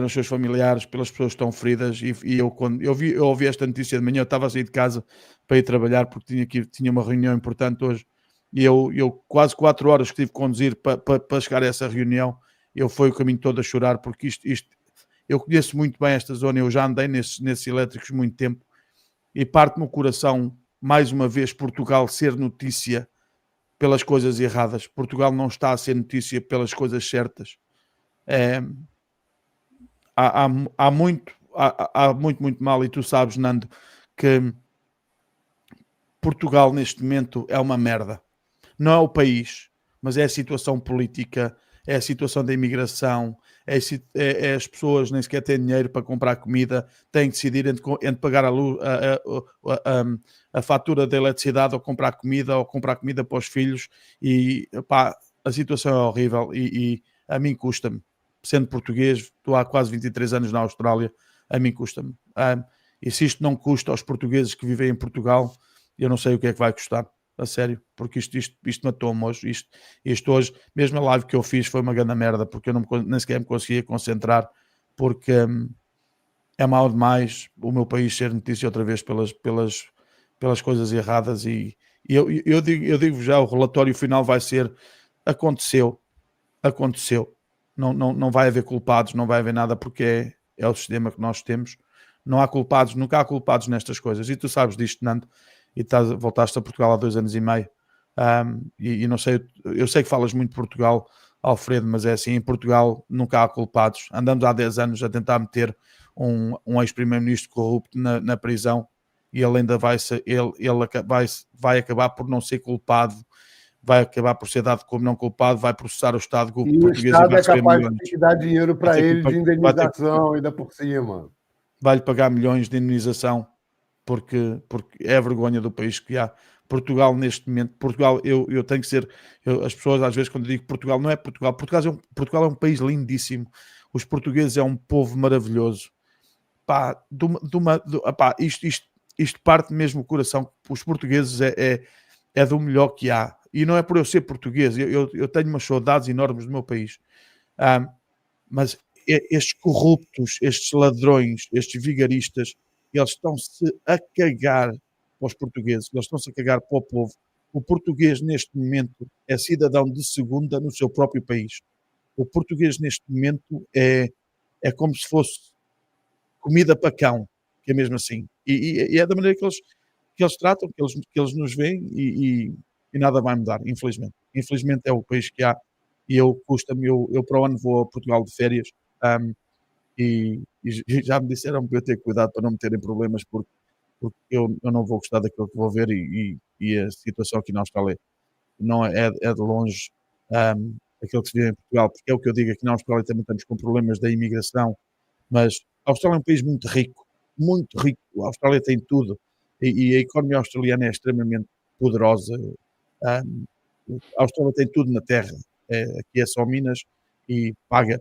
os seus familiares, pelas pessoas que estão feridas, e quando eu ouvi esta notícia de manhã, eu estava a sair de casa para ir trabalhar, porque tinha uma reunião importante hoje, e eu quase 4 horas que tive que conduzir para chegar a essa reunião, foi o caminho todo a chorar, porque isto eu conheço muito bem esta zona, eu já andei nesses elétricos muito tempo, e parte-me o coração, mais uma vez, Portugal ser notícia pelas coisas erradas. Portugal não está a ser notícia pelas coisas certas. Há muito mal, e tu sabes, Nando, que Portugal neste momento é uma merda. Não é o país, mas é a situação política, é a situação da imigração, é as pessoas nem sequer têm dinheiro para comprar comida, têm que decidir entre pagar a fatura da eletricidade ou comprar comida para os filhos, e a situação é horrível e a mim custa-me. Sendo português, estou há quase 23 anos na Austrália, a mim custa-me. E se isto não custa aos portugueses que vivem em Portugal, eu não sei o que é que vai custar, a sério, porque isto matou-me hoje. Isto hoje, mesmo a live que eu fiz foi uma grande merda, porque eu nem sequer me conseguia concentrar, porque é mau demais o meu país ser notícia outra vez pelas coisas erradas. E eu digo já, o relatório final vai ser: aconteceu. Não vai haver culpados, não vai haver nada, porque é o sistema que nós temos. Não há culpados, nunca há culpados nestas coisas. E tu sabes disto, Nando, e voltaste a Portugal há 2 anos e meio. E não sei, eu sei que falas muito de Portugal, Alfredo, mas é assim, em Portugal nunca há culpados. Andamos há 10 anos a tentar meter um ex-primeiro-ministro corrupto na prisão, e ele ainda vai acabar por não ser culpado, vai acabar por ser dado como não culpado, vai processar o Estado E o português Estado vai é receber capaz milhões. de dar dinheiro para ele de indenização, vai ainda por cima. Vai-lhe pagar milhões de indenização, porque é a vergonha do país que há. Portugal, neste momento, eu tenho que ser. As pessoas, às vezes, quando eu digo Portugal, não é Portugal. Portugal é um país lindíssimo. Os portugueses é um povo maravilhoso. Pá, isto parte mesmo do coração. Os portugueses é do melhor que há. E não é por eu ser português. Eu tenho umas saudades enormes do meu país. Mas estes corruptos, estes ladrões, estes vigaristas, eles estão-se a cagar para os portugueses, eles estão-se a cagar para o povo. O português, neste momento, é cidadão de segunda no seu próprio país. O português, neste momento, é como se fosse comida para cão, que é mesmo assim. E é da maneira que eles tratam, que eles nos veem, e nada vai mudar, infelizmente. Infelizmente é o país que há, e eu para o ano vou a Portugal de férias, e já me disseram para eu ter cuidado para não me terem problemas, porque eu não vou gostar daquilo que vou ver, e a situação aqui na Austrália não é de longe aquilo que se vive em Portugal, porque é o que eu digo, aqui na Austrália também estamos com problemas da imigração, mas a Austrália é um país muito rico, a Austrália tem tudo, e a economia australiana é extremamente poderosa. A Austrália tem tudo na terra, aqui é só Minas, e paga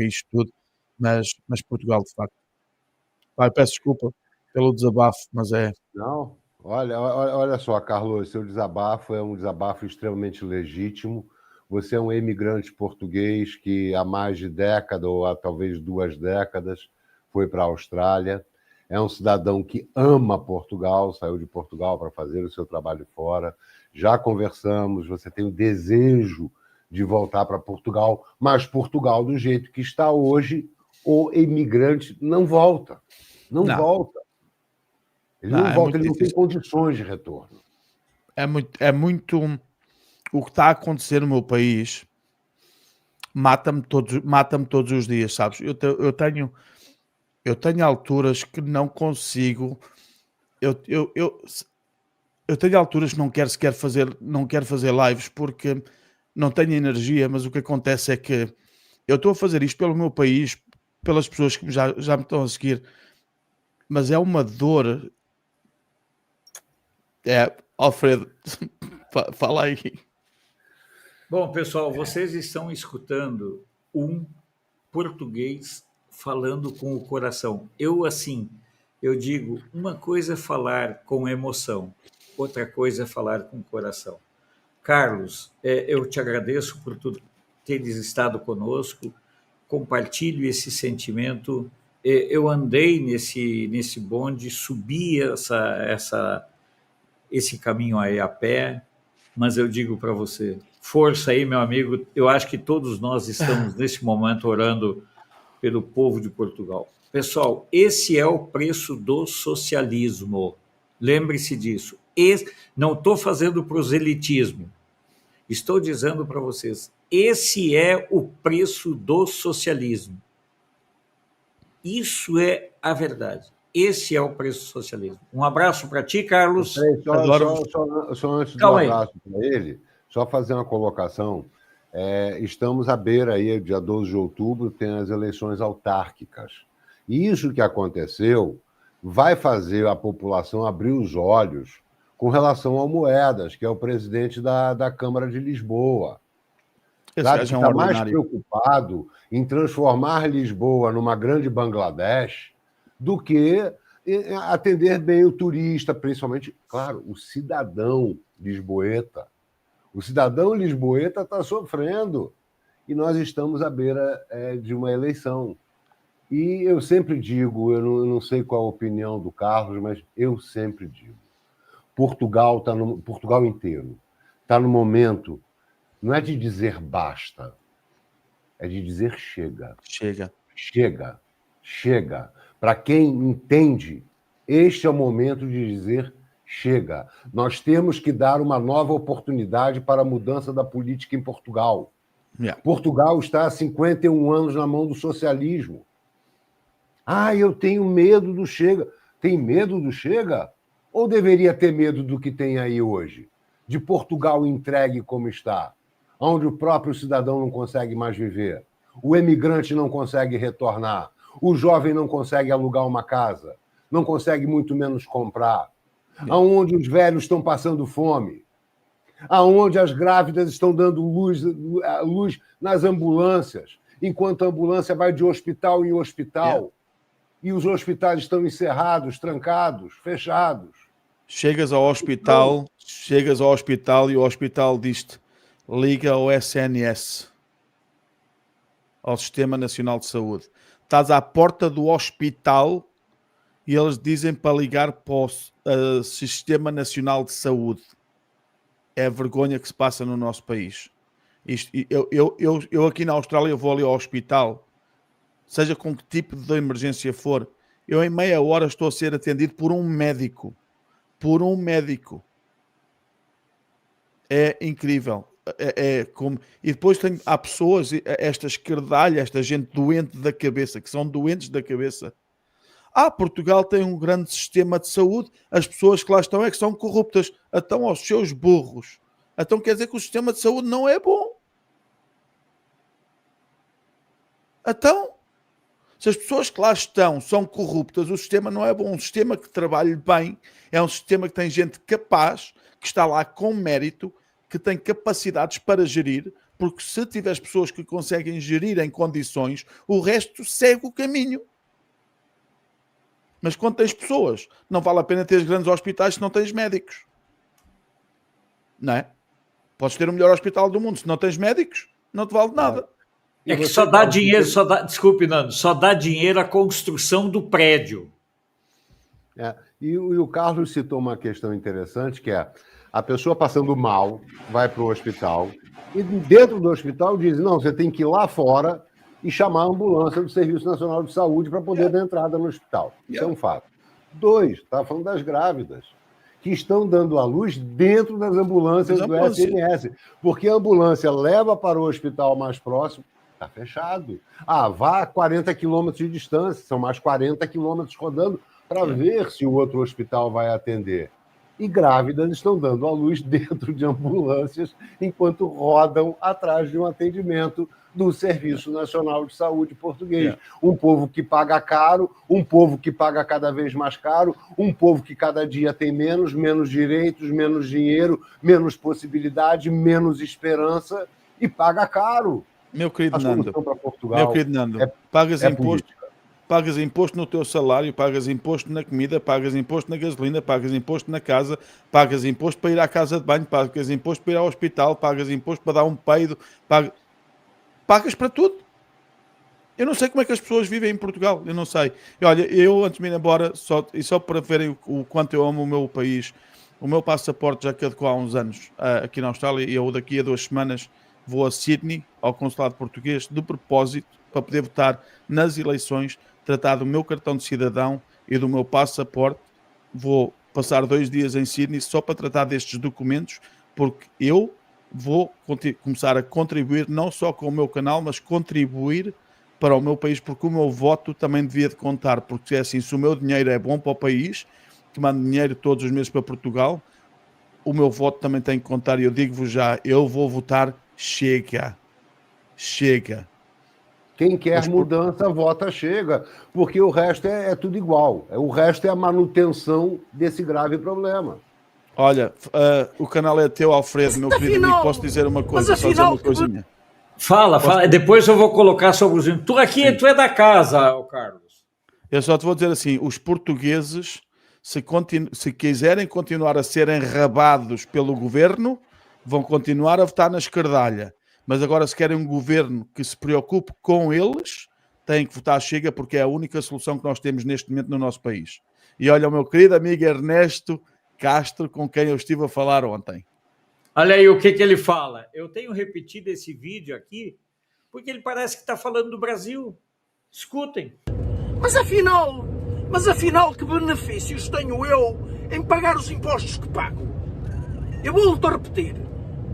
isto tudo, mas Portugal, de facto. Peço desculpa pelo desabafo, mas é... Não, olha só, Carlos, seu desabafo é um desabafo extremamente legítimo. Você é um imigrante português que há mais de década, ou há talvez 2 décadas, foi para a Austrália. É um cidadão que ama Portugal, saiu de Portugal para fazer o seu trabalho fora. Já conversamos, você tem o desejo de voltar para Portugal, mas Portugal, do jeito que está hoje, o imigrante não volta. Não volta. Ele não volta, ele não tem condições de retorno. É muito... O que está a acontecer no meu país mata-me todos os dias, sabes? Eu tenho alturas que não consigo... Eu tenho alturas que não quero fazer lives, porque não tenho energia, mas o que acontece é que eu estou a fazer isto pelo meu país, pelas pessoas que já me estão a seguir, mas é uma dor. Alfredo, fala aí. Bom, pessoal, vocês estão escutando um português falando com o coração. Eu digo, uma coisa é falar com emoção, outra coisa é falar com o coração. Carlos, eu te agradeço por tudo teres estado conosco, compartilho esse sentimento. Eu andei nesse bonde, subi esse caminho aí a pé, mas eu digo para você, força aí, meu amigo, eu acho que todos nós estamos nesse momento orando pelo povo de Portugal. Pessoal, esse é o preço do socialismo. Lembre-se disso. Não estou fazendo proselitismo. Estou dizendo para vocês, esse é o preço do socialismo. Isso é a verdade. Esse é o preço do socialismo. Um abraço para ti, Carlos. Só antes do abraço para ele, só fazer uma colocação. Estamos à beira aí, dia 12 de outubro, tem as eleições autárquicas. E isso que aconteceu vai fazer a população abrir os olhos com relação ao Moedas, que é o presidente da Câmara de Lisboa. Sabe, que está mais preocupado em transformar Lisboa numa grande Bangladesh do que atender bem o turista, principalmente, claro, o cidadão lisboeta. O cidadão lisboeta está sofrendo e nós estamos à beira de uma eleição. E eu sempre digo, eu não sei qual a opinião do Carlos, mas eu sempre digo, Portugal inteiro está no momento, não é de dizer basta, é de dizer chega. Chega. Chega. Chega. Para quem entende, este é o momento de dizer chega. Nós temos que dar uma nova oportunidade para a mudança da política em Portugal. Yeah. Portugal está há 51 anos na mão do socialismo. Eu tenho medo do Chega. Tem medo do Chega? Ou deveria ter medo do que tem aí hoje? De Portugal entregue como está, onde o próprio cidadão não consegue mais viver, o emigrante não consegue retornar, o jovem não consegue alugar uma casa, não consegue muito menos comprar, aonde os velhos estão passando fome, aonde as grávidas estão dando luz nas ambulâncias, enquanto a ambulância vai de hospital em hospital, e os hospitais estão encerrados, trancados, fechados. Chegas ao hospital e o hospital diz-te: liga ao SNS, ao Sistema Nacional de Saúde. Estás à porta do hospital e eles dizem para ligar para o Sistema Nacional de Saúde. É a vergonha que se passa no nosso país. Eu aqui na Austrália, eu vou ali ao hospital, seja com que tipo de emergência for, eu em meia hora estou a ser atendido por um médico. É incrível. E depois há pessoas, esta esquerdalha, esta gente doente da cabeça, que são doentes da cabeça. Portugal tem um grande sistema de saúde, as pessoas que lá estão é que são corruptas. Então, aos seus burros. Então quer dizer que o sistema de saúde não é bom. Então, se as pessoas que lá estão são corruptas, o sistema não é bom. Um sistema que trabalhe bem é um sistema que tem gente capaz, que está lá com mérito, que tem capacidades para gerir, porque se tiveres pessoas que conseguem gerir em condições, o resto segue o caminho. Mas quando tens pessoas, não vale a pena ter grandes hospitais se não tens médicos. Não é? Podes ter o melhor hospital do mundo, se não tens médicos, não te vale nada. É que só dá dinheiro, desculpe, Nando, só dá dinheiro a construção do prédio. E o Carlos citou uma questão interessante, que é a pessoa passando mal, vai para o hospital, e dentro do hospital diz, não, você tem que ir lá fora e chamar a ambulância do Serviço Nacional de Saúde para poder dar entrada no hospital. Isso é um fato. 2, estava falando das grávidas, que estão dando à luz dentro das ambulâncias do SNS, porque a ambulância leva para o hospital mais próximo, está fechado. Vá a 40 quilômetros de distância, são mais 40 quilômetros rodando para ver se o outro hospital vai atender. E grávidas estão dando à luz dentro de ambulâncias enquanto rodam atrás de um atendimento do Serviço Nacional de Saúde português. Um povo que paga caro, um povo que paga cada vez mais caro, um povo que cada dia tem menos direitos, menos dinheiro, menos possibilidade, menos esperança e paga caro. Meu querido Nando, pagas imposto no teu salário, pagas imposto na comida, pagas imposto na gasolina, pagas imposto na casa, pagas imposto para ir à casa de banho, pagas imposto para ir ao hospital, pagas imposto para dar um peido, pagas para tudo. Eu não sei como é que as pessoas vivem em Portugal, eu não sei. E olha, eu antes de ir embora, só para verem o quanto eu amo o meu país, o meu passaporte já caducou há uns anos aqui na Austrália, e eu daqui a 2 semanas vou a Sydney, ao consulado português, de propósito, para poder votar nas eleições, tratar do meu cartão de cidadão e do meu passaporte. Vou passar 2 dias em Sydney só para tratar destes documentos, porque eu vou começar a contribuir, não só com o meu canal, mas contribuir para o meu país, porque o meu voto também devia de contar, porque assim, se o meu dinheiro é bom para o país, que mando dinheiro todos os meses para Portugal, o meu voto também tem que contar, e eu digo-vos já, eu vou votar Chega. Quem quer mudança, vota Chega, porque o resto é tudo igual. O resto é a manutenção desse grave problema. Olha, o canal é teu, Alfredo, meu querido amigo. Posso dizer uma coisa? Só dizer uma coisinha. Fala. Depois eu vou colocar sobre os... Tu é da casa, Carlos. Eu só te vou dizer assim, os portugueses, se quiserem continuar a ser enrabados pelo governo, vão continuar a votar na esquerdalha. Mas agora, se querem um governo que se preocupe com eles, têm que votar Chega, porque é a única solução que nós temos neste momento no nosso país. E olha, o meu querido amigo Ernesto Castro, com quem eu estive a falar ontem. Olha aí o que ele fala. Eu tenho repetido esse vídeo aqui porque ele parece que está falando do Brasil. Escutem. Mas afinal, que benefícios tenho eu em pagar os impostos que pago? Eu volto a repetir.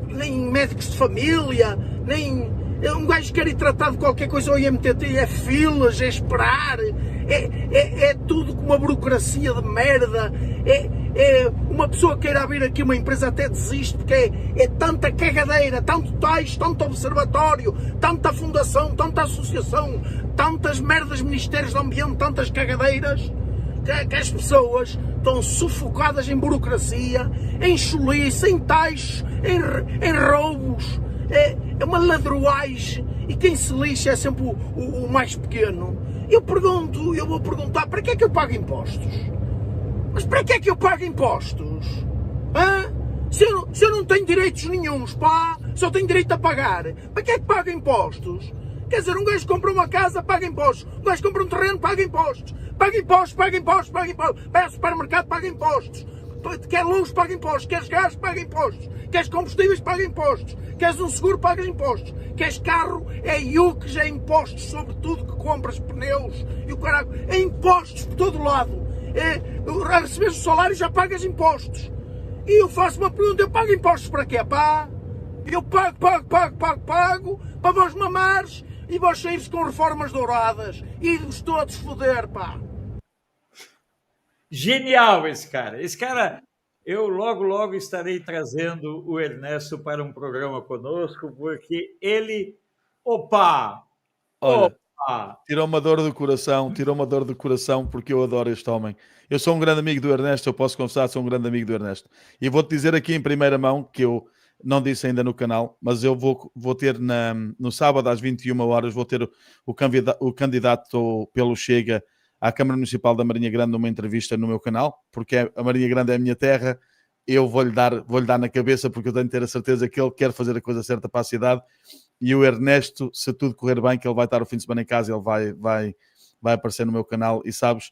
Nem médicos de família, nem um gajo quer ir tratar de qualquer coisa ao IMTT, é filas, é esperar, é tudo com uma burocracia de merda, uma pessoa queira abrir aqui uma empresa até desiste, porque é tanta cagadeira, tanto tais, tanto observatório, tanta fundação, tanta associação, tantas merdas, ministérios do ambiente, tantas cagadeiras, que as pessoas estão sufocadas em burocracia, em chulice, em tais, em roubos, é uma ladroagem, e quem se lixa é sempre o mais pequeno. Eu vou perguntar, para que é que eu pago impostos? Mas para que é que eu pago impostos? Hã? Se eu não tenho direitos nenhuns, pá, só tenho direito a pagar, para que é que pago impostos? Quer dizer, um gajo compra uma casa, paga impostos, um gajo compra um terreno, paga impostos, paga impostos, paga impostos, paga impostos, vai ao supermercado, paga impostos, quer luz, paga impostos, queres gás, paga impostos, queres combustíveis, paga impostos, queres um seguro, pagas impostos, queres carro, é IUCs, é impostos sobre tudo que compras, pneus e o caralho, é impostos por todo lado. Recebes o salário e já pagas impostos. E eu faço uma pergunta, eu pago impostos para quê, pá? Eu pago para vós mamares e vós saíres com reformas douradas e vos todos foder, pá. Genial esse cara. Esse cara, eu logo estarei trazendo o Ernesto para um programa conosco, porque ele... Opa! Olha, tirou uma dor do coração, porque eu adoro este homem. Eu sou um grande amigo do Ernesto, eu posso confessar, sou um grande amigo do Ernesto. E vou-te dizer aqui em primeira mão, que eu não disse ainda no canal, mas eu vou ter no sábado às 21 horas, vou ter o candidato pelo Chega à Câmara Municipal da Marinha Grande numa entrevista no meu canal, porque a Marinha Grande é a minha terra, eu vou-lhe dar na cabeça, porque eu tenho de ter a certeza que ele quer fazer a coisa certa para a cidade. E o Ernesto, se tudo correr bem, que ele vai estar o fim de semana em casa, ele vai aparecer no meu canal. E sabes,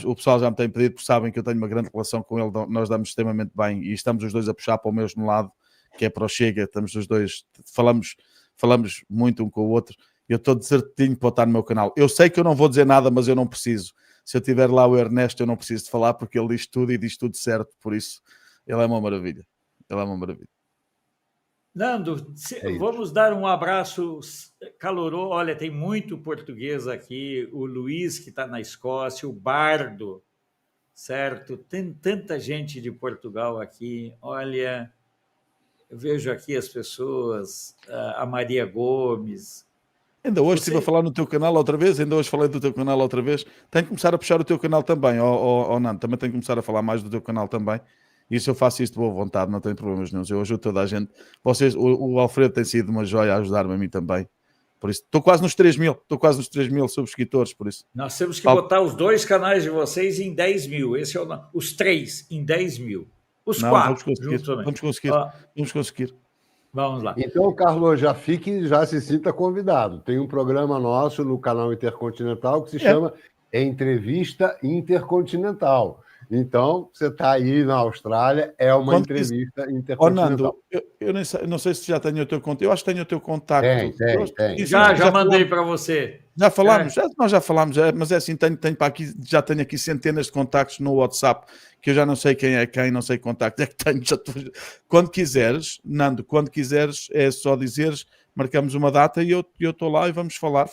o pessoal já me tem pedido, porque sabem que eu tenho uma grande relação com ele, nós damos extremamente bem e estamos os dois a puxar para o mesmo lado, que é para o Chega. Estamos os dois, falamos muito um com o outro. Eu estou certinho para estar no meu canal. Eu sei que eu não vou dizer nada, mas eu não preciso. Se eu tiver lá o Ernesto, eu não preciso de falar, porque ele diz tudo e diz tudo certo. Por isso, ele é uma maravilha. Nando, vamos dar um abraço caloroso. Olha, tem muito português aqui. O Luiz, que está na Escócia, o Bardo, certo? Tem tanta gente de Portugal aqui. Olha, eu vejo aqui as pessoas, a Maria Gomes. Ainda hoje estive a falar no teu canal outra vez, Tenho que começar a puxar o teu canal também, Nando. Também tenho que começar a falar mais do teu canal também. Isso eu faço isto de boa vontade, não tenho problemas nenhum. Eu ajudo toda a gente. Vocês, o Alfredo tem sido uma joia a ajudar-me a mim também. Por isso, estou quase nos 3 mil subscritores, por isso. Nós temos que botar os 2 canais de vocês em 10 mil. Esse é os 3 em 10 mil. Os 4. Vamos conseguir. Vamos lá. Então, Carlos, já se sinta convidado. Tem um programa nosso no canal Intercontinental que se chama Entrevista Intercontinental. Então, você está aí na Austrália, é uma entrevista intercontinental. Nando, eu não sei se já tenho o teu contato. Eu acho que tenho o teu contacto. Tem. Já mandei para você. Já falámos, nós já falámos, mas é assim, já tenho aqui centenas de contactos no WhatsApp, que eu já não sei quem é quem, não sei que contacto é que tenho. Quando quiseres, Nando, é só dizeres, marcamos uma data e eu estou lá e vamos falar.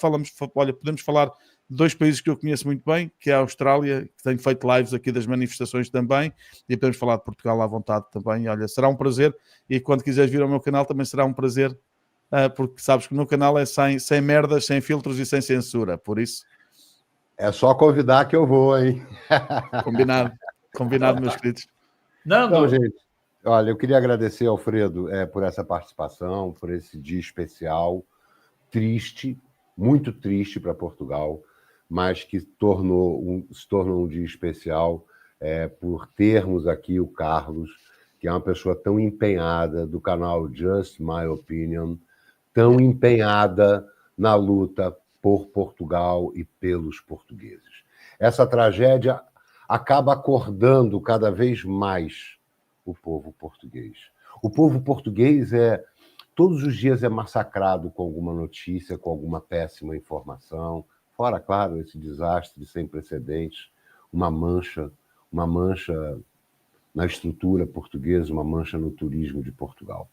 Olha, podemos falar de 2 países que eu conheço muito bem, que é a Austrália, que tenho feito lives aqui das manifestações também, e podemos falar de Portugal à vontade também. E, olha, será um prazer, e quando quiseres vir ao meu canal também será um prazer, porque sabes que no canal é sem merdas, sem filtros e sem censura, por isso... É só convidar que eu vou, hein? Combinado, meus queridos. Então, gente, olha, eu queria agradecer, Alfredo, por essa participação, por esse dia especial, triste, muito triste para Portugal. mas que se tornou um dia especial por termos aqui o Carlos, que é uma pessoa tão empenhada, do canal Just My Opinion, tão empenhada na luta por Portugal e pelos portugueses. Essa tragédia acaba acordando cada vez mais o povo português. O povo português todos os dias é massacrado com alguma notícia, com alguma péssima informação, fora, claro, esse desastre sem precedentes, uma mancha na estrutura portuguesa, uma mancha no turismo de Portugal.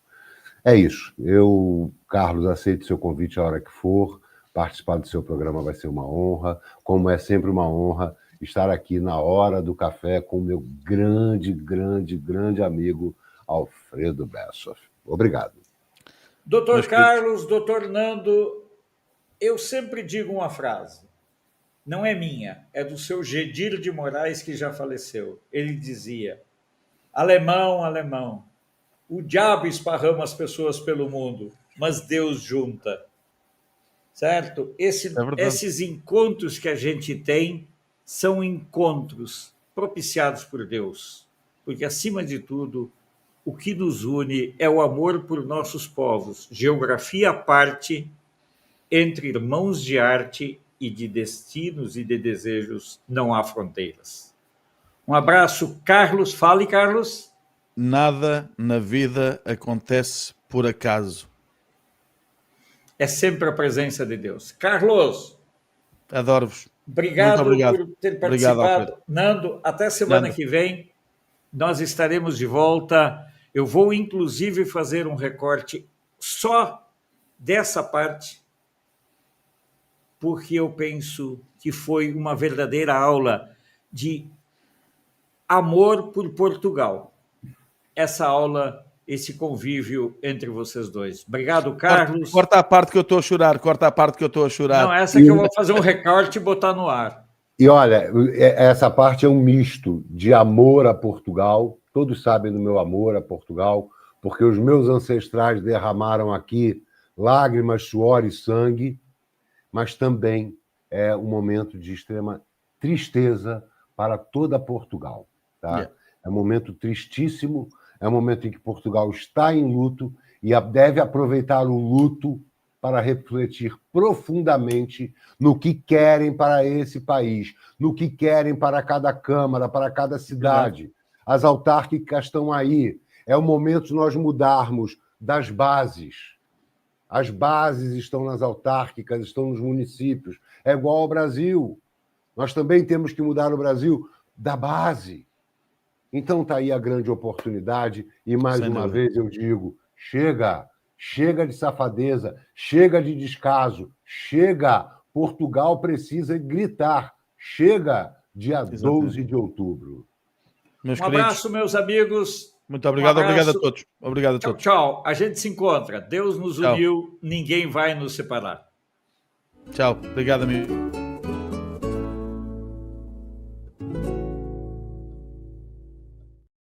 É isso. Eu, Carlos, aceito seu convite a hora que for. Participar do seu programa vai ser uma honra, como é sempre uma honra estar aqui na hora do café com o meu grande amigo Alfredo Bessoff. Obrigado. Doutor Carlos, doutor Nando, eu sempre digo uma frase, não é minha, é do seu Gedir de Moraes, que já faleceu. Ele dizia: alemão, o diabo esparrama as pessoas pelo mundo, mas Deus junta. Certo? Esses encontros que a gente tem são encontros propiciados por Deus, porque, acima de tudo, o que nos une é o amor por nossos povos, geografia à parte, entre irmãos de arte e de destinos e de desejos não há fronteiras. Um abraço, Carlos. Fale, Carlos. Nada na vida acontece por acaso. É sempre a presença de Deus. Carlos. Adoro-vos. Obrigado por ter participado. Obrigado, Nando, até semana que vem nós estaremos de volta. Eu vou, inclusive, fazer um recorte só dessa parte, porque eu penso que foi uma verdadeira aula de amor por Portugal. Essa aula, esse convívio entre vocês dois. Obrigado, Carlos. Corta a parte que eu estou a chorar, Não, essa que eu vou fazer um recorte e botar no ar. E olha, essa parte é um misto de amor a Portugal. Todos sabem do meu amor a Portugal, porque os meus ancestrais derramaram aqui lágrimas, suor e sangue, mas também é um momento de extrema tristeza para toda Portugal. Tá? Yeah. É um momento tristíssimo, é um momento em que Portugal está em luto e deve aproveitar o luto para refletir profundamente no que querem para esse país, no que querem para cada Câmara, para cada cidade. As autárquicas estão aí. É o momento de nós mudarmos das bases. As bases estão nas autárquicas, estão nos municípios. É igual ao Brasil. Nós também temos que mudar o Brasil da base. Então está aí a grande oportunidade. E, mais uma vez, eu digo, chega de safadeza, chega de descaso, chega. Portugal precisa gritar. Chega dia 12 de outubro. Um abraço, meus amigos. Muito obrigado, obrigado a todos. Obrigado a todos. Tchau. A gente se encontra. Deus nos uniu, ninguém vai nos separar. Tchau. Obrigado, amigo.